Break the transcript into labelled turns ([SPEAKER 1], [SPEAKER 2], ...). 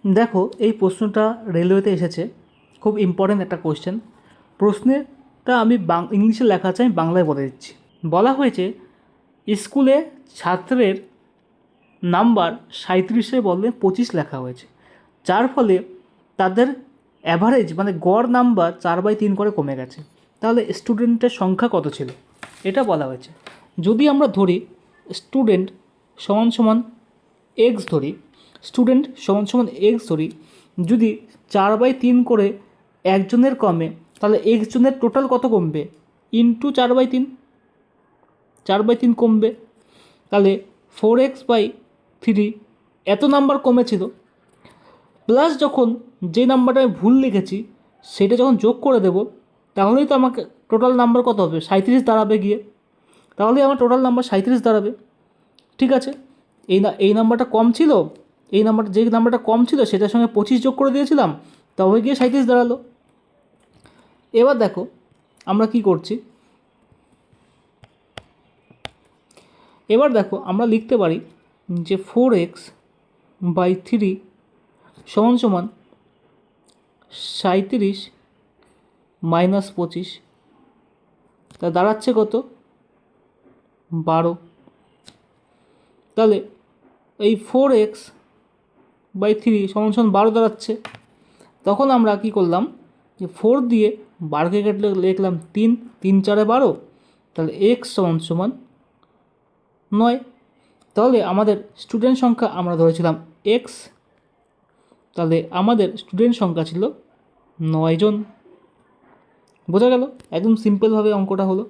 [SPEAKER 1] দেখো এই প্রশ্নটা রেলওয়েতে এসেছে, খুব ইম্পর্ট্যান্ট একটা কোশ্চেন। প্রশ্নেটা আমি ইংলিশে লেখা আছে, আমি বাংলায় বলে দিচ্ছি। বলা হয়েছে স্কুলে ছাত্রের নাম্বার 37-এর বদলে 25 লেখা হয়েছে, যার ফলে তাদের অ্যাভারেজ মানে গড় নাম্বার 4/3 করে কমে গেছে। তাহলে স্টুডেন্টের সংখ্যা কত ছিল এটা বলা হয়েছে। যদি আমরা ধরি স্টুডেন্ট সমান সমান এক্স ধরি, স্টুডেন্ট সমান সমান এক্স ধরি, যদি 4/3 করে একজনের কমে, তাহলে এক্সজনের টোটাল কত কমবে? ইন্টু 4/3, 4/3 কমবে। তাহলে 4x/3 এত নাম্বার কমেছিল, প্লাস যখন যে নাম্বারটা আমি ভুল লিখেছি সেটা যখন যোগ করে দেব, তাহলেই তো আমাকে টোটাল নাম্বার কত হবে? 37 দাঁড়াবে গিয়ে, তাহলেই আমার টোটাল নাম্বার 37 দাঁড়াবে। ঠিক আছে, এই নাম্বারটা কম ছিল, এই নাম্বারটা যে নাম্বারটা কম ছিল সেটার সঙ্গে 25 যোগ করে দিয়েছিলাম, তবে গিয়ে 37 দাঁড়ালো। এবার দেখো আমরা কি করছি। এবার দেখো আমরা লিখতে পারি যে 4x/3 সমান সমান 37 মাইনাস 25, তা দাঁড়াচ্ছে কত? 12। তাহলে এই 4x/3 সমান সমান 12 দাঁড়াচ্ছে। তখন আমরা কি করলাম, যে 4 দিয়ে 12কে কেটে লিখলাম 3, 3 4 12, তাহলে x সমান সমান 9। তাহলে আমাদের স্টুডেন্ট সংখ্যা আমরা ধরেছিলাম x, তাহলে আমাদের স্টুডেন্ট সংখ্যা ছিল 9 জন। বোঝা গেল? একদম সিম্পলভাবে অঙ্কটা হলো।